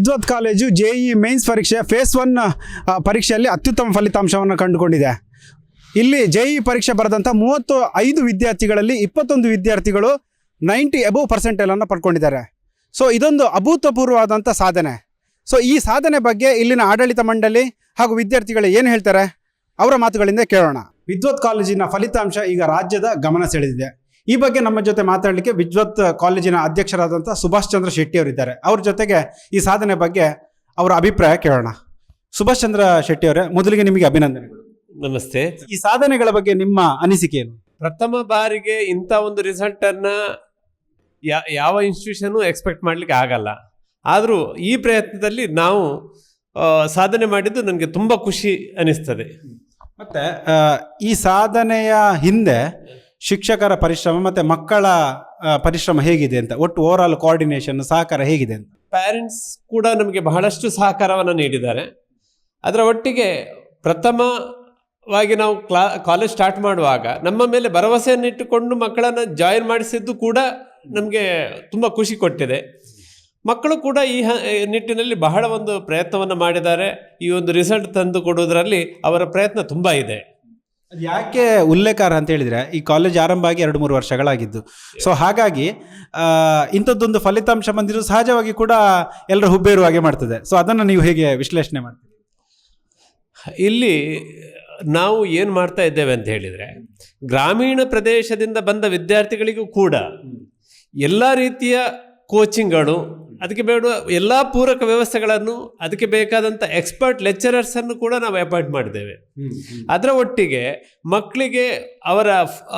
ವಿದ್ವತ್ college JEE mains ಪರೀಕ್ಷೆ face 1 ಪರೀಕ್ಷೆಯಲ್ಲಿ ಅತ್ಯುತ್ತಮ ಫಲಿತಾಂಶವನ್ನು ಕಂಡುಕೊಂಡಿದೆ. ಇಲ್ಲಿ JEE ಪರೀಕ್ಷೆ ಬರೆದಂಥ 35 ವಿದ್ಯಾರ್ಥಿಗಳಲ್ಲಿ 21 ವಿದ್ಯಾರ್ಥಿಗಳು 90 ಅಬೋವ್ ಪರ್ಸೆಂಟೇಜನ್ನು ಪಡ್ಕೊಂಡಿದ್ದಾರೆ. ಸೊ ಇದೊಂದು ಅಭೂತಪೂರ್ವವಾದಂಥ ಸಾಧನೆ. ಸೊ ಈ ಸಾಧನೆ ಬಗ್ಗೆ ಇಲ್ಲಿನ ಆಡಳಿತ ಮಂಡಳಿ ಹಾಗೂ ವಿದ್ಯಾರ್ಥಿಗಳು ಏನು ಹೇಳ್ತಾರೆ ಅವರ ಮಾತುಗಳಿಂದ ಕೇಳೋಣ. ವಿದ್ವತ್ ಕಾಲೇಜಿನ ಫಲಿತಾಂಶ ಈಗ ರಾಜ್ಯದ ಗಮನ ಸೆಳೆದಿದೆ. ಈ ಬಗ್ಗೆ ನಮ್ಮ ಜೊತೆ ಮಾತಾಡಲಿಕ್ಕೆ ವಿದ್ವತ್ ಕಾಲೇಜಿನ ಅಧ್ಯಕ್ಷರಾದಂಥ ಸುಭಾಷ್ ಚಂದ್ರ ಶೆಟ್ಟಿ ಅವರಿದ್ದಾರೆ. ಅವ್ರ ಜೊತೆಗೆ ಈ ಸಾಧನೆ ಬಗ್ಗೆ ಅವರ ಅಭಿಪ್ರಾಯ ಕೇಳೋಣ. ಸುಭಾಷ್ ಚಂದ್ರ ಶೆಟ್ಟಿ ಅವರೇ, ಮೊದಲಿಗೆ ನಿಮಗೆ ಅಭಿನಂದನೆಗಳು. ನಮಸ್ತೆ. ಈ ಸಾಧನೆಗಳ ಬಗ್ಗೆ ನಿಮ್ಮ ಅನಿಸಿಕೆ ಏನು? ಪ್ರಥಮ ಬಾರಿಗೆ ಇಂಥ ಒಂದು ರಿಸಲ್ಟ್ ಅನ್ನ ಯಾವ ಇನ್ಸ್ಟಿಟ್ಯೂಷನ್ ಎಕ್ಸ್ಪೆಕ್ಟ್ ಮಾಡ್ಲಿಕ್ಕೆ ಆಗಲ್ಲ. ಆದರೂ ಈ ಪ್ರಯತ್ನದಲ್ಲಿ ನಾವು ಸಾಧನೆ ಮಾಡಿದ್ದು ನನಗೆ ತುಂಬಾ ಖುಷಿ ಅನಿಸ್ತದೆ. ಮತ್ತೆ ಈ ಸಾಧನೆಯ ಹಿಂದೆ ಶಿಕ್ಷಕರ ಪರಿಶ್ರಮ ಮತ್ತೆ ಮಕ್ಕಳ ಪರಿಶ್ರಮ ಹೇಗಿದೆ ಅಂತ, ಒಟ್ಟು ಓವರ್ ಆಲ್ ಕೋಆರ್ಡಿನೇಷನ್ ಸಹಕಾರ ಹೇಗಿದೆ ಅಂತ? ಪ್ಯಾರೆಂಟ್ಸ್ ಕೂಡ ನಮಗೆ ಬಹಳಷ್ಟು ಸಹಕಾರವನ್ನು ನೀಡಿದ್ದಾರೆ. ಅದರ ಒಟ್ಟಿಗೆ ಪ್ರಥಮವಾಗಿ ನಾವು ಕಾಲೇಜ್ ಸ್ಟಾರ್ಟ್ ಮಾಡುವಾಗ ನಮ್ಮ ಮೇಲೆ ಭರವಸೆಯನ್ನು ಇಟ್ಟುಕೊಂಡು ಮಕ್ಕಳನ್ನು ಜಾಯಿನ್ ಮಾಡಿಸಿದ್ದು ಕೂಡ ನಮಗೆ ತುಂಬ ಖುಷಿ ಕೊಟ್ಟಿದೆ. ಮಕ್ಕಳು ಕೂಡ ಈ ನಿಟ್ಟಿನಲ್ಲಿ ಬಹಳ ಒಂದು ಪ್ರಯತ್ನವನ್ನು ಮಾಡಿದ್ದಾರೆ. ಈ ಒಂದು ರಿಸಲ್ಟ್ ತಂದು ಕೊಡುವುದರಲ್ಲಿ ಅವರ ಪ್ರಯತ್ನ ತುಂಬ ಇದೆ. ಅದು ಯಾಕೆ ಉಲ್ಲೇಖಾರ್ಹ ಅಂತ ಹೇಳಿದರೆ, ಈ ಕಾಲೇಜ್ ಆರಂಭ ಆಗಿ 2-3 ವರ್ಷಗಳಾಗಿದ್ದು. ಸೊ ಹಾಗಾಗಿ ಇಂಥದ್ದೊಂದು ಫಲಿತಾಂಶ ಬಂದಿರೋದು ಸಹಜವಾಗಿ ಕೂಡ ಎಲ್ಲರೂ ಹುಬ್ಬೇರುವ ಹಾಗೆ ಮಾಡ್ತದೆ. ಸೊ ಅದನ್ನು ನೀವು ಹೇಗೆ ವಿಶ್ಲೇಷಣೆ ಮಾಡ್ತೀರಿ? ಇಲ್ಲಿ ನಾವು ಏನು ಮಾಡ್ತಾ ಇದ್ದೇವೆ ಅಂತ ಹೇಳಿದರೆ, ಗ್ರಾಮೀಣ ಪ್ರದೇಶದಿಂದ ಬಂದ ವಿದ್ಯಾರ್ಥಿಗಳಿಗೂ ಕೂಡ ಎಲ್ಲ ರೀತಿಯ ಕೋಚಿಂಗ್ಗಳು, ಅದಕ್ಕೆ ಬೇಡ ಎಲ್ಲ ಪೂರಕ ವ್ಯವಸ್ಥೆಗಳನ್ನು, ಅದಕ್ಕೆ ಬೇಕಾದಂಥ ಎಕ್ಸ್ಪರ್ಟ್ ಲೆಕ್ಚರರ್ಸನ್ನು ಕೂಡ ನಾವು ಅಪಾಯಿಂಟ್ ಮಾಡಿದ್ದೇವೆ. ಅದರ ಒಟ್ಟಿಗೆ ಮಕ್ಕಳಿಗೆ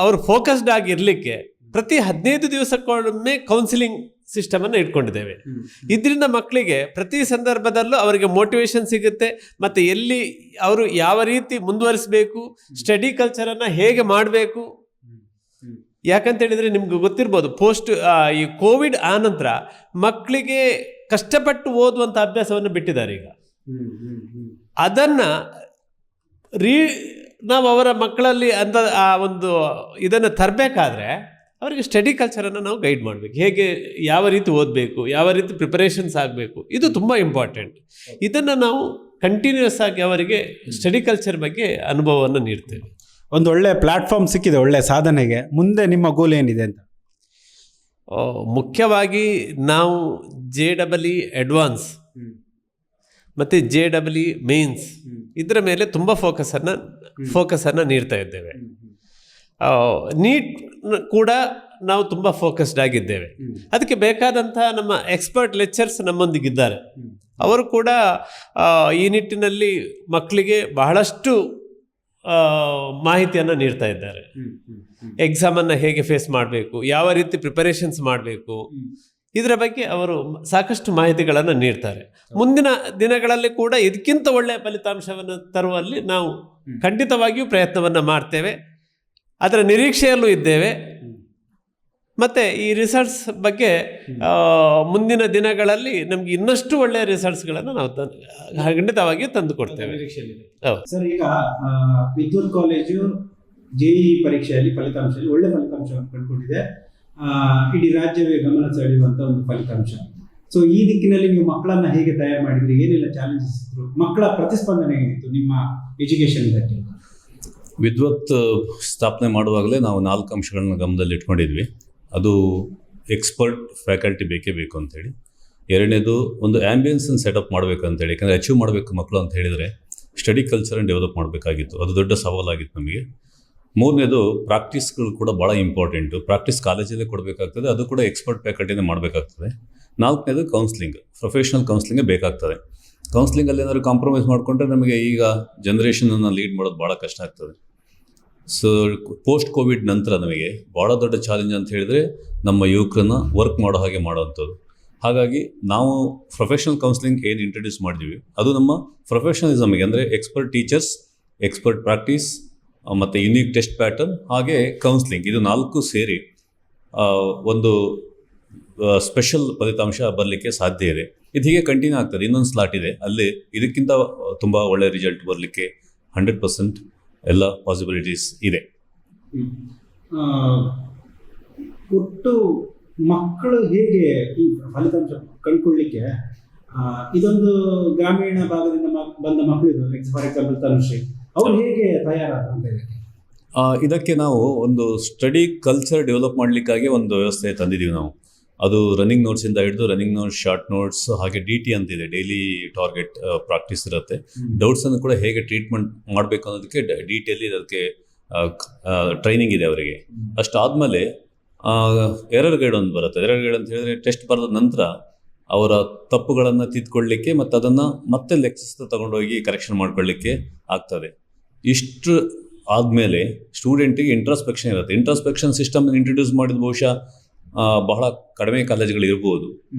ಅವರು ಫೋಕಸ್ಡ್ ಆಗಿರಲಿಕ್ಕೆ ಪ್ರತಿ 15 ದಿವಸಕ್ಕೊಮ್ಮೆ ಕೌನ್ಸಿಲಿಂಗ್ ಸಿಸ್ಟಮನ್ನು ಇಟ್ಕೊಂಡಿದ್ದೇವೆ. ಇದರಿಂದ ಮಕ್ಕಳಿಗೆ ಪ್ರತಿ ಸಂದರ್ಭದಲ್ಲೂ ಅವರಿಗೆ ಮೋಟಿವೇಶನ್ ಸಿಗುತ್ತೆ. ಮತ್ತು ಎಲ್ಲಿ ಅವರು ಯಾವ ರೀತಿ ಮುಂದುವರಿಸಬೇಕು, ಸ್ಟಡಿ ಕಲ್ಚರನ್ನು ಹೇಗೆ ಮಾಡಬೇಕು. ಯಾಕಂತೇಳಿದರೆ ನಿಮ್ಗೆ ಗೊತ್ತಿರ್ಬೋದು, ಈ ಕೋವಿಡ್ ಆನಂತರ ಮಕ್ಕಳಿಗೆ ಕಷ್ಟಪಟ್ಟು ಓದುವಂಥ ಅಭ್ಯಾಸವನ್ನು ಬಿಟ್ಟಿದ್ದಾರೆ. ಈಗ ಅದನ್ನು ನಾವು ಅವರ ಮಕ್ಕಳಲ್ಲಿ ಒಂದು ಇದನ್ನು ತರಬೇಕಾದ್ರೆ ಅವರಿಗೆ ಸ್ಟಡಿ ಕಲ್ಚರನ್ನು ನಾವು ಗೈಡ್ ಮಾಡಬೇಕು. ಹೇಗೆ ಯಾವ ರೀತಿ ಓದಬೇಕು, ಯಾವ ರೀತಿ ಪ್ರಿಪರೇಷನ್ಸ್ ಆಗಬೇಕು, ಇದು ತುಂಬ ಇಂಪಾರ್ಟೆಂಟ್. ಇದನ್ನು ನಾವು ಕಂಟಿನ್ಯೂಸ್ ಆಗಿ ಅವರಿಗೆ ಸ್ಟಡಿ ಕಲ್ಚರ್ ಬಗ್ಗೆ ಅನುಭವವನ್ನು ನೀಡ್ತೇವೆ. ಒಂದು ಒಳ್ಳೆ ಪ್ಲಾಟ್ಫಾರ್ಮ್ ಸಿಕ್ಕಿದೆ ಒಳ್ಳೆ ಸಾಧನೆಗೆ. ಮುಂದೆ ನಿಮ್ಮ ಗೋಲ್ ಏನಿದೆ ಅಂತ? ಮುಖ್ಯವಾಗಿ ನಾವು JEE ಅಡ್ವಾನ್ಸ್ ಮತ್ತು JEE ಮೇನ್ಸ್ ಇದರ ಮೇಲೆ ತುಂಬ ಫೋಕಸನ್ನು ನೀಡ್ತಾ ಇದ್ದೇವೆ. ನೀಟ್ ಕೂಡ ನಾವು ತುಂಬ ಫೋಕಸ್ಡ್ ಆಗಿದ್ದೇವೆ. ಅದಕ್ಕೆ ಬೇಕಾದಂಥ ನಮ್ಮ ಎಕ್ಸ್ಪರ್ಟ್ ಲೆಕ್ಚರ್ಸ್ ನಮ್ಮೊಂದಿಗಿದ್ದಾರೆ. ಅವರು ಕೂಡ ಈ ನಿಟ್ಟಿನಲ್ಲಿ ಮಕ್ಕಳಿಗೆ ಬಹಳಷ್ಟು ಮಾಹಿತಿಯನ್ನು ನೀಡ್ತಾ ಇದ್ದಾರೆ. ಎಕ್ಸಾಮನ್ನು ಹೇಗೆ ಫೇಸ್ ಮಾಡಬೇಕು, ಯಾವ ರೀತಿ ಪ್ರಿಪರೇಷನ್ಸ್ ಮಾಡಬೇಕು, ಇದರ ಬಗ್ಗೆ ಅವರು ಸಾಕಷ್ಟು ಮಾಹಿತಿಗಳನ್ನು ನೀಡ್ತಾರೆ. ಮುಂದಿನ ದಿನಗಳಲ್ಲಿ ಕೂಡ ಇದಕ್ಕಿಂತ ಒಳ್ಳೆಯ ಫಲಿತಾಂಶವನ್ನು ತರುವಲ್ಲಿ ನಾವು ಖಂಡಿತವಾಗಿಯೂ ಪ್ರಯತ್ನವನ್ನು ಮಾಡ್ತೇವೆ. ಅದರ ನಿರೀಕ್ಷೆಯಲ್ಲೂ ಇದ್ದೇವೆ. ಮತ್ತು ಈ ರಿಸಲ್ಟ್ಸ್ ಬಗ್ಗೆ ಮುಂದಿನ ದಿನಗಳಲ್ಲಿ ನಮ್ಗೆ ಇನ್ನಷ್ಟು ಒಳ್ಳೆಯ ರಿಸಲ್ಟ್ಸ್ಗಳನ್ನು ನಾವು ಖಂಡಿತವಾಗಿಯೂ ತಂದು ಕೊಡ್ತೇವೆ. ಸರ್, ಈಗ ವಿದ್ವತ್ ಕಾಲೇಜು JEE ಪರೀಕ್ಷೆಯಲ್ಲಿ ಫಲಿತಾಂಶದಲ್ಲಿ ಒಳ್ಳೆ ಫಲಿತಾಂಶವನ್ನು ಕಂಡುಕೊಂಡಿದೆ. ಇಡೀ ರಾಜ್ಯವೇ ಗಮನ ಸೆಳೆಯುವಂಥ ಒಂದು ಫಲಿತಾಂಶ. ಸೊ ಈ ದಿಕ್ಕಿನಲ್ಲಿ ನೀವು ಮಕ್ಕಳನ್ನ ಹೇಗೆ ತಯಾರು ಮಾಡಿದ್ರಿ? ಏನೆಲ್ಲ ಚಾಲೆಂಜಸ್ ಇತ್ತು? ಮಕ್ಕಳ ಪ್ರತಿಸ್ಪಂದನೆ ಹೇಗಿತ್ತು ನಿಮ್ಮ ಎಜುಕೇಷನ್ ಇದಕ್ಕೆ? ವಿದ್ವತ್ ಸ್ಥಾಪನೆ ಮಾಡುವಾಗಲೇ ನಾವು 4 ಅಂಶಗಳನ್ನ ಗಮನದಲ್ಲಿ ಇಟ್ಕೊಂಡಿದ್ವಿ. ಅದು ಎಕ್ಸ್ಪರ್ಟ್ ಫ್ಯಾಕಲ್ಟಿ ಬೇಕೇ ಬೇಕು ಅಂತೇಳಿ. ಎರಡನೇದು ಒಂದು ಆ್ಯಂಬಿಯನ್ಸನ್ನು ಸೆಟಪ್ ಮಾಡಬೇಕಂತೇಳಿ. ಯಾಕಂದರೆ ಅಚೀವ್ ಮಾಡಬೇಕು ಮಕ್ಕಳು ಅಂತ ಹೇಳಿದರೆ ಸ್ಟಡಿ ಕಲ್ಚರನ್ನು ಡೆವಲಪ್ ಮಾಡಬೇಕಾಗಿತ್ತು. ಅದು ದೊಡ್ಡ ಸವಾಲಾಗಿತ್ತು ನಮಗೆ. ಮೂರನೇದು ಪ್ರಾಕ್ಟೀಸ್ಗಳು ಕೂಡ ಭಾಳ ಇಂಪಾರ್ಟೆಂಟು. ಪ್ರಾಕ್ಟೀಸ್ ಕಾಲೇಜಲ್ಲೇ ಕೊಡಬೇಕಾಗ್ತದೆ, ಅದು ಕೂಡ ಎಕ್ಸ್ಪರ್ಟ್ ಫ್ಯಾಕಲ್ಟಿನೇ ಮಾಡಬೇಕಾಗ್ತದೆ. ನಾಲ್ಕನೇದು ಕೌನ್ಸ್ಲಿಂಗ್, ಪ್ರೊಫೆಷ್ನಲ್ ಕೌನ್ಸ್ಲಿಂಗೇ ಬೇಕಾಗ್ತದೆ. ಕೌನ್ಸ್ಲಿಂಗಲ್ಲಿ ಏನಾದರೂ ಕಾಂಪ್ರಮೈಸ್ ಮಾಡಿಕೊಂಡ್ರೆ ನಮಗೆ ಈಗ ಜನ್ರೇಷನನ್ನು ಲೀಡ್ ಮಾಡೋದು ಭಾಳ ಕಷ್ಟ ಆಗ್ತದೆ. ಸೊ ಪೋಸ್ಟ್ ಕೋವಿಡ್ ನಂತರ ನಮಗೆ ಭಾಳ ದೊಡ್ಡ ಚಾಲೆಂಜ್ ಅಂತ ಹೇಳಿದರೆ ನಮ್ಮ ಯುವಕರನ್ನ ವರ್ಕ್ ಮಾಡೋ ಹಾಗೆ ಮಾಡೋವಂಥದ್ದು. ಹಾಗಾಗಿ ನಾವು ಪ್ರೊಫೆಷ್ನಲ್ ಕೌನ್ಸ್ಲಿಂಗ್ ಏನು ಇಂಟ್ರೊಡ್ಯೂಸ್ ಮಾಡಿದ್ವಿ ಅದು ನಮ್ಮ ಪ್ರೊಫೆಷನಲಿಸಮ್ಗೆ, ಅಂದರೆ ಎಕ್ಸ್ಪರ್ಟ್ ಟೀಚರ್ಸ್, ಎಕ್ಸ್ಪರ್ಟ್ ಪ್ರಾಕ್ಟೀಸ್ ಮತ್ತು ಯುನೀಕ್ ಟೆಸ್ಟ್ ಪ್ಯಾಟರ್ನ್, ಹಾಗೆ ಕೌನ್ಸ್ಲಿಂಗ್, ಇದು 4 ಸೇರಿ ಒಂದು ಸ್ಪೆಷಲ್ ಫಲಿತಾಂಶ ಬರಲಿಕ್ಕೆ ಸಾಧ್ಯ ಇದೆ. ಇದು ಹೀಗೆ ಕಂಟಿನ್ಯೂ ಆಗ್ತದೆ. ಇನ್ನೊಂದು ಸ್ಲಾಟ್ ಇದೆ, ಅಲ್ಲಿ ಇದಕ್ಕಿಂತ ತುಂಬ ಒಳ್ಳೆಯ ರಿಸಲ್ಟ್ ಬರಲಿಕ್ಕೆ 100% ಎಲ್ಲ ಪಾಸಿಬಿಲಿಟೀಸ್ ಇದೆ. ಒಟ್ಟು ಮಕ್ಕಳು ಹೇಗೆ ಈ ಫಲಿತಾಂಶ ಕಂಡುಕೊಳ್ಳಲಿಕ್ಕೆ ಇದೊಂದು ಗ್ರಾಮೀಣ ಭಾಗದಿಂದ ಬಂದ ಮಕ್ಕಳು ಇದ್ದಾರೆ, ಫಾರ್ ಎಕ್ಸಾಂಪಲ್ ತನುಶ್ರೀ, ಅವ್ರು ಹೇಗೆ ತಯಾರಾದ್ರು ಅಂತ ಹೇಳಿ? ಇದಕ್ಕೆ ನಾವು ಒಂದು ಸ್ಟಡಿ ಕಲ್ಚರ್ ಡೆವಲಪ್ ಮಾಡಲಿಕ್ಕಾಗಿ ಒಂದು ವ್ಯವಸ್ಥೆ ತಂದಿದ್ದೀವಿ ನಾವು. ಅದು ರನ್ನಿಂಗ್ ನೋಟ್ಸಿಂದ ಹಿಡಿದು ರನ್ನಿಂಗ್ ನೋಟ್ಸ್, ಶಾರ್ಟ್ ನೋಟ್ಸ್, ಹಾಗೆ DT ಅಂತಿದೆ, ಡೈಲಿ ಟಾರ್ಗೆಟ್ ಪ್ರಾಕ್ಟೀಸ್ ಇರುತ್ತೆ. ಡೌಟ್ಸನ್ನು ಕೂಡ ಹೇಗೆ ಟ್ರೀಟ್ಮೆಂಟ್ ಮಾಡಬೇಕು ಅನ್ನೋದಕ್ಕೆ DTಯಲ್ಲಿ ಅದಕ್ಕೆ ಟ್ರೈನಿಂಗ್ ಇದೆ ಅವರಿಗೆ. ಅಷ್ಟಾದಮೇಲೆ ಎರರ್ ಗೈಡ್ ಒಂದು ಬರುತ್ತೆ. ಎರರ್ ಗೈಡ್ ಅಂತ ಹೇಳಿದ್ರೆ ಟೆಸ್ಟ್ ಬರೆದ ನಂತರ ಅವರ ತಪ್ಪುಗಳನ್ನು ತಿದ್ಕೊಳ್ಳಿಕ್ಕೆ ಮತ್ತು ಅದನ್ನು ಮತ್ತೆ ಲೆಕ್ಚರ್ಸ್ನ ತಗೊಂಡೋಗಿ ಕರೆಕ್ಷನ್ ಮಾಡ್ಕೊಳ್ಳಿಕ್ಕೆ ಆಗ್ತದೆ. ಇಷ್ಟು ಆದಮೇಲೆ ಸ್ಟೂಡೆಂಟಿಗೆ ಇಂಟ್ರಾಸ್ಪೆಕ್ಷನ್ ಇರುತ್ತೆ. ಇಂಟ್ರಾಸ್ಪೆಕ್ಷನ್ ಸಿಸ್ಟಮ್ ಇಂಟ್ರೊಡ್ಯೂಸ್ ಮಾಡಿದ ಬಹುಶಃ ಬಹಳ ಕಡಿಮೆ ಕಾಲೇಜುಗಳು ಇರ್ಬೋದು.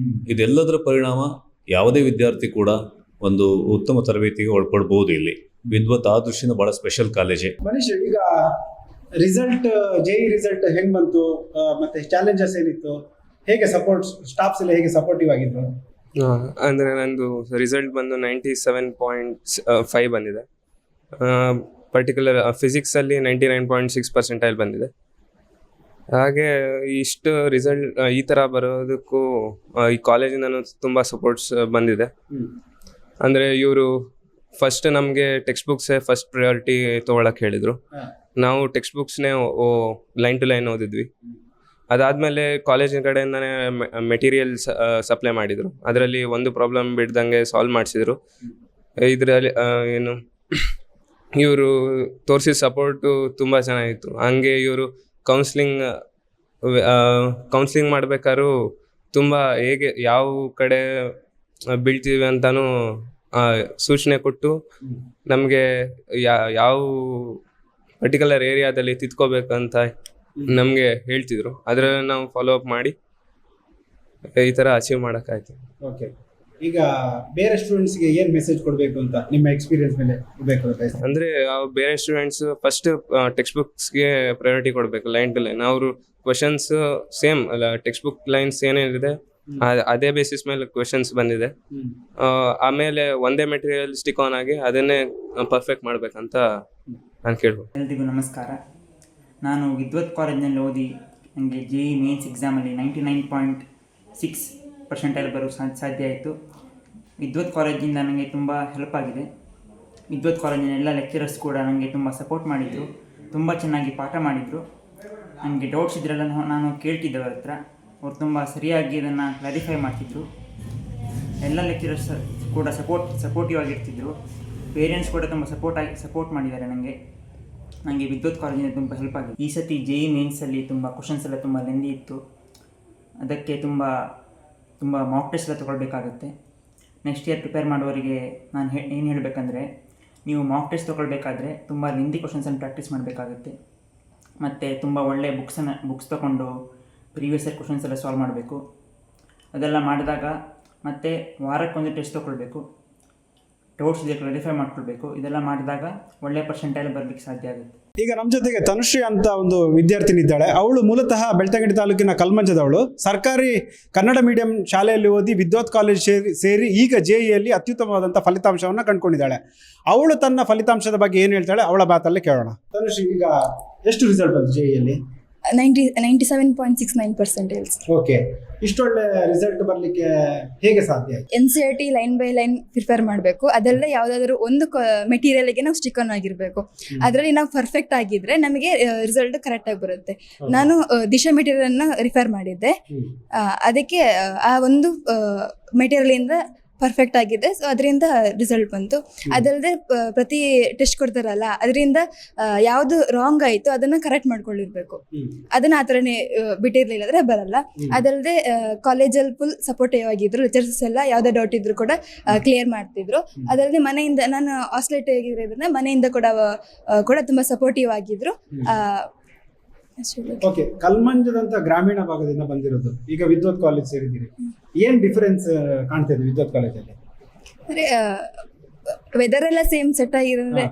ಇದೆಲ್ಲದರ ಪರಿಣಾಮ ಯಾವುದೇ ವಿದ್ಯಾರ್ಥಿ ಕೂಡ ಒಂದು ಉತ್ತಮ ತರಬೇತಿಗೆ ಒಳಪಡ್ಬೋದು. ಇಲ್ಲಿ ವಿದ್ವತ್ ಆ ದೃಷ್ಟಿಯಿಂದ ಬಹಳ ಸ್ಪೆಷಲ್ ಕಾಲೇಜೇ. ಮನೀಶ್, ಈಗ ರಿಸಲ್ಟ್ JEE ರಿಸಲ್ಟ್ ಹೆಂಗ್ ಬಂತು, ಮತ್ತೆ ಚಾಲೆಂಜಸ್ ಏನಿತ್ತು, ಹೇಗೆ ಸಪೋರ್ಟ್ ಸ್ಟಾಫ್ಸ್ ಎಲ್ಲ ಹೇಗೆ ಸಪೋರ್ಟಿವ್ ಆಗಿದ್ರು? ಅಂದರೆ ನಂದು ರಿಸಲ್ಟ್ ಬಂದು 97.5 ಬಂದಿದೆ. ಪರ್ಟಿಕ್ಯುಲರ್ ಫಿಸಿಕ್ಸಲ್ಲಿ 99.6% ಬಂದಿದೆ. ಹಾಗೆ ಇಷ್ಟು ರಿಸಲ್ಟ್ ಈ ಥರ ಬರೋದಕ್ಕೂ ಈ ಕಾಲೇಜಿಂದನೂ ತುಂಬ ಸಪೋರ್ಟ್ಸ್ ಬಂದಿದೆ. ಅಂದರೆ ಇವರು ಫಸ್ಟ್ ನಮಗೆ ಟೆಕ್ಸ್ಟ್ ಬುಕ್ಸೇ ಫಸ್ಟ್ ಪ್ರಯಾರಿಟಿ ತೊಗೊಳಕ್ಕೆ ಹೇಳಿದರು. ನಾವು ಟೆಕ್ಸ್ಟ್ ಬುಕ್ಸ್ನೇ ಲೈನ್ ಟು ಲೈನ್ ಓದಿದ್ವಿ. ಅದಾದಮೇಲೆ ಕಾಲೇಜಿನ ಕಡೆಯಿಂದನೇ ಮೆಟೀರಿಯಲ್ಸ್ ಸಪ್ಲೈ ಮಾಡಿದರು. ಅದರಲ್ಲಿ ಒಂದು ಪ್ರಾಬ್ಲಮ್ ಬಿಡ್ದಂಗೆ ಸಾಲ್ವ್ ಮಾಡಿಸಿದ್ರು. ಇದರಲ್ಲಿ ಏನು ಇವರು ತೋರಿಸಿದ ಸಪೋರ್ಟು ತುಂಬ ಚೆನ್ನಾಗಿತ್ತು. ಹಂಗೆ ಇವರು ಕೌನ್ಸ್ಲಿಂಗ್ ಮಾಡ್ಬೇಕಾದ್ರೂ ತುಂಬ ಹೇಗೆ ಯಾವ ಕಡೆ ಬೀಳ್ತೀವಿ ಅಂತಲೂ ಸೂಚನೆ ಕೊಟ್ಟು ನಮಗೆ ಯಾವ ಪರ್ಟಿಕ್ಯುಲರ್ ಏರಿಯಾದಲ್ಲಿ ತಿದ್ಕೋಬೇಕಂತ ನಮಗೆ ಹೇಳ್ತಿದ್ರು. ಅದರಲ್ಲಿ ನಾವು ಫಾಲೋ ಅಪ್ ಮಾಡಿ ಈ ಥರ ಅಚೀವ್ ಮಾಡೋಕ್ಕಾಯ್ತು. ಓಕೆ, ಈಗ ಬೇರೆ ಸ್ಟೂಡೆಂಟ್ಸ್ಗೆ ಏನು ಮೆಸೇಜ್ ಕೊಡಬೇಕು ಅಂತ ನಿಮ್ಮ ಎಕ್ಸ್ಪೀರಿಯನ್ಸ್ ಮೇಲೆ ಅಂದರೆ ಬೇರೆ ಸ್ಟೂಡೆಂಟ್ಸ್ ಫಸ್ಟ್ ಟೆಕ್ಸ್ಟ್ ಬುಕ್ಸ್ಗೆ ಪ್ರಯಾರಿಟಿ ಕೊಡಬೇಕು, ಲೈನ್ ಟು ಲೈನ್. ಅವರು ಕ್ವಶನ್ಸ್ ಸೇಮ್ ಅಲ್ಲ, ಟೆಕ್ಸ್ಟ್ ಬುಕ್ ಲೈನ್ಸ್ ಏನೇನಿದೆ ಅದೇ ಬೇಸಿಸ್ ಮೇಲೆ ಕ್ವಶನ್ಸ್ ಬಂದಿದೆ. ಆಮೇಲೆ ಒಂದೇ ಮೆಟೀರಿಯಲ್ ಸ್ಟಿಕ್ ಆನ್ ಆಗಿ ಅದನ್ನೇ ಪರ್ಫೆಕ್ಟ್ ಮಾಡಬೇಕಂತ ನಾನು ಕೇಳ್ಬೋದು. ಎಲ್ರಿಗೂ ನಮಸ್ಕಾರ. ನಾನು ವಿದ್ವತ್ ಕಾಲೇಜ್ನಲ್ಲಿ ಓದಿ ನನಗೆ JEE ಮೇನ್ಸ್ ಎಕ್ಸಾಮಲ್ಲಿ 99.6% ಬರೋ ಸಾಧ್ಯ ಆಯಿತು. ವಿದ್ವತ್ ಕಾಲೇಜಿಂದ ನನಗೆ ತುಂಬ ಹೆಲ್ಪ್ ಆಗಿದೆ. ವಿದ್ವತ್ ಕಾಲೇಜಿನ ಎಲ್ಲ ಲೆಕ್ಚರರ್ಸ್ ಕೂಡ ನನಗೆ ತುಂಬ ಸಪೋರ್ಟ್ ಮಾಡಿದರು, ತುಂಬ ಚೆನ್ನಾಗಿ ಪಾಠ ಮಾಡಿದರು. ನನಗೆ ಡೌಟ್ಸ್ ಇದ್ರೆಲ್ಲ ನಾನು ಕೇಳ್ತಿದ್ದೆ ಅವ್ರ ಹತ್ರ. ಅವ್ರು ತುಂಬ ಸರಿಯಾಗಿ ಅದನ್ನು ಕ್ಲಾರಿಫೈ ಮಾಡ್ತಿದ್ರು. ಎಲ್ಲ ಲೆಕ್ಚರರ್ಸ್ ಕೂಡ ಸಪೋರ್ಟಿವ್ ಆಗಿರ್ತಿದ್ರು. ಪೇರೆಂಟ್ಸ್ ಕೂಡ ತುಂಬ ಸಪೋರ್ಟ್ ಮಾಡಿದ್ದಾರೆ ನನಗೆ ವಿದ್ವತ್ ಕಾಲೇಜಿಂದ ತುಂಬ ಹೆಲ್ಪ್ ಆಗಿದೆ. ಈ ಸತಿ JEE ಮೇನ್ಸಲ್ಲಿ ತುಂಬ ಕ್ವಶನ್ಸ್ ಎಲ್ಲ ತುಂಬ ಲೆಂದಿ ಇತ್ತು. ಅದಕ್ಕೆ ತುಂಬ ಮಾಕ್ ಟೆಸ್ಟ್ ಎಲ್ಲ ತೊಗೊಳ್ಬೇಕಾಗುತ್ತೆ. ನೆಕ್ಸ್ಟ್ ಇಯರ್ ಪ್ರಿಪೇರ್ ಮಾಡೋರಿಗೆ ನಾನು ಏನು ಹೇಳಬೇಕಂದ್ರೆ, ನೀವು ಮಾಕ್ ಟೆಸ್ಟ್ ತೊಗೊಳ್ಬೇಕಾದ್ರೆ ತುಂಬ ಲೆಂದಿ ಕ್ವಶನ್ಸನ್ನು ಪ್ರಾಕ್ಟೀಸ್ ಮಾಡಬೇಕಾಗುತ್ತೆ. ಮತ್ತು ತುಂಬ ಒಳ್ಳೆಯ ಬುಕ್ಸ್ ತೊಗೊಂಡು ಪ್ರೀವಿಯಸ್ ಇಯರ್ ಕ್ವಶನ್ಸ್ ಎಲ್ಲ ಸಾಲ್ವ್ ಮಾಡಬೇಕು. ಅದೆಲ್ಲ ಮಾಡಿದಾಗ ಮತ್ತು ವಾರಕ್ಕೊಂದು ಟೆಸ್ಟ್ ತೊಗೊಳ್ಬೇಕು. ಡೌಟ್ಸ್ ಇದೆ ಕ್ಲಾರಿಫೈ ಮಾಡ್ಕೊಳ್ಬೇಕು. ಇದೆಲ್ಲ ಮಾಡಿದಾಗ ಒಳ್ಳೆಯ ಪರ್ಸೆಂಟೇಜ್ ಬರಲಿಕ್ಕೆ ಸಾಧ್ಯ ಆಗುತ್ತೆ. ಈಗ ನಮ್ಮ ಜೊತೆಗೆ ತನುಶ್ರೀ ಅಂತ ಒಂದು ವಿದ್ಯಾರ್ಥಿನಿ ಇದ್ದಾಳೆ. ಅವಳು ಮೂಲತಃ ಬೆಳ್ತಂಗಡಿ ತಾಲೂಕಿನ ಕಲ್ಮಂಜದವಳು. ಸರ್ಕಾರಿ ಕನ್ನಡ ಮೀಡಿಯಂ ಶಾಲೆಯಲ್ಲಿ ಓದಿ ವಿದ್ವತ್ ಕಾಲೇಜ್ ಸೇರಿ ಈಗ JEEಯಲ್ಲಿ ಅತ್ಯುತ್ತಮವಾದಂಥ ಫಲಿತಾಂಶವನ್ನು ಕಂಡುಕೊಂಡಿದ್ದಾಳೆ. ಅವಳು ತನ್ನ ಫಲಿತಾಂಶದ ಬಗ್ಗೆ ಏನು ಹೇಳ್ತಾಳೆ ಅವಳ ಮಾತಲ್ಲೇ ಕೇಳೋಣ. ತನುಶ್ರೀ, ಈಗ ಎಷ್ಟು ರಿಸಲ್ಟ್ ಬಂತು JEಯಲ್ಲಿ? 97.69%. ಓಕೆ, ಇಷ್ಟೊಳ್ಳೆ ರಿಸಲ್ಟ್ ಬರಲಿಕ್ಕೆ ಹೇಗೆ ಸಾಧ್ಯ? NCERT line by line prepare ಮಾಡಬೇಕು. ಅದೆಲ್ಲ ಯಾವುದಾದ್ರೂ ಒಂದು ಮೆಟೀರಿಯಲ್ಗೆ ನಾವು ಸ್ಟಿಕ್ ಆನ್ ಆಗಿರಬೇಕು. ಅದರಲ್ಲಿ ನಾವು ಪರ್ಫೆಕ್ಟ್ ಆಗಿದ್ರೆ ನಮಗೆ ರಿಸಲ್ಟ್ ಕರೆಕ್ಟ್ ಆಗಿ ಬರುತ್ತೆ. ನಾನು ದಿಶಾ ಮೆಟೀರಿಯಲ್ ಅನ್ನ ರಿಫರ್ ಮಾಡಿದ್ದೆ. ಅದಕ್ಕೆ ಆ ಒಂದು ಮೆಟೀರಿಯಲ್ ಇಂದ ಪರ್ಫೆಕ್ಟ್ ಆಗಿದೆ. ಸೊ ಅದರಿಂದ ರಿಸಲ್ಟ್ ಬಂತು. ಅದಲ್ಲದೆ ಪ್ರತಿ ಟೆಸ್ಟ್ ಕೊಡ್ತಾರಲ್ಲ, ಅದರಿಂದ ಯಾವುದು ರಾಂಗ್ ಆಯಿತು ಅದನ್ನ ಕರೆಕ್ಟ್ ಮಾಡ್ಕೊಂಡಿರ್ಬೇಕು. ಅದನ್ನ ಆ ಥರನೇ ಬಿಟ್ಟಿರ್ಲಿಲ್ಲ ಅಂದ್ರೆ ಬರಲ್ಲ. ಅದಲ್ಲದೆ ಕಾಲೇಜಲ್ಲಿ ಫುಲ್ ಸಪೋರ್ಟಿವ್ ಆಗಿದ್ರು. ಲೆಕ್ಚರ್ಸ್ ಎಲ್ಲ ಯಾವುದೇ ಡೌಟ್ ಇದ್ರು ಕೂಡ ಕ್ಲಿಯರ್ ಮಾಡ್ತಿದ್ರು. ಅದಲ್ಲದೆ ಮನೆಯಿಂದ, ನಾನು ಆಸ್ಲೇಟ್ ಆಗಿರೋದ್ರಿಂದ ಮನೆಯಿಂದ ಕೂಡ ತುಂಬಾ ಸಪೋರ್ಟಿವ್ ಆಗಿದ್ರು. ಓಕೆ, ಕಲ್ಮಂಜದಂತ ಗ್ರಾಮೀಣ ಭಾಗದಿಂದ ಬಂದಿರೋದು, ಈಗ ವಿದ್ವತ್ ಕಾಲೇಜ್ ಸೇರಿದ್ದೀರಿ. ಏನ್ ಡಿಫರೆನ್ಸ್ ಕಾಣ್ತಾ ಇದೆ ವಿದ್ವತ್ ಕಾಲೇಜಲ್ಲಿ? ಅಂದ್ರೆ ವೆದರ್ ಎಲ್ಲ ಸೇಮ್ ಸೆಟ್ ಆಗಿರೋದ್ರೆ,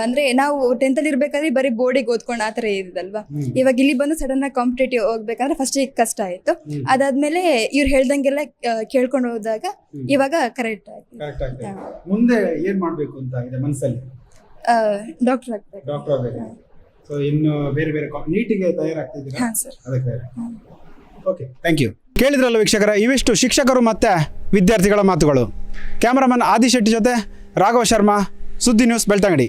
ಅಂದ್ರೆ ನಾವು 10th ಅಲ್ಲಿ ಇರ್ಬೇಕಾದ್ರೆ ಬರೀ ಬೋರ್ಡಿಗೆ ಓದ್ಕೊಂಡು ಆತರ ಇರೋದಲ್ವಾ. ಇವಾಗ ಇಲ್ಲಿ ಬಂದು ಸಡನ್ ಆಗಿ ಕಾಂಪಿಟೇಟಿವ್ ಹೋಗ್ಬೇಕಂದ್ರೆ ಫಸ್ಟ್ ಕಷ್ಟ ಆಯ್ತು. ಅದಾದ್ಮೇಲೆ ಇವ್ರು ಹೇಳ್ದಂಗೆಲ್ಲ ಕೇಳ್ಕೊಂಡು ಹೋದಾಗ ಇವಾಗ ಕರೆಕ್ಟ್ ಆಯ್ತು. ಮುಂದೆ ಏನ್ ಮಾಡ್ಬೇಕು ಅಂತ ಇದೆ ಮನಸ್ಸಲ್ಲಿ? ಡಾಕ್ಟರ್ ಆಗ್ಬೇಕು. ಸೊ ಇನ್ನು ಬೇರೆ ಬೇರೆ ನೀಟಿಗೆ ತಯಾರಾಗ್ತಿದ್ದೀರಾ? ಹಾಂ ಸರ್. ಅದಕ್ಕೆ ಓಕೆ, ಥ್ಯಾಂಕ್ ಯು. ಕೇಳಿದ್ರಲ್ಲ ವೀಕ್ಷಕರ, ಇವಿಷ್ಟು ಶಿಕ್ಷಕರು ಮತ್ತೆ ವಿದ್ಯಾರ್ಥಿಗಳ ಮಾತುಗಳು. ಕ್ಯಾಮರಾಮನ್ ಆದಿಶೆಟ್ಟಿ ಜೊತೆ ರಾಘವ ಶರ್ಮಾ, ಸುದ್ದಿ ನ್ಯೂಸ್, ಬೆಳ್ತಂಗಡಿ.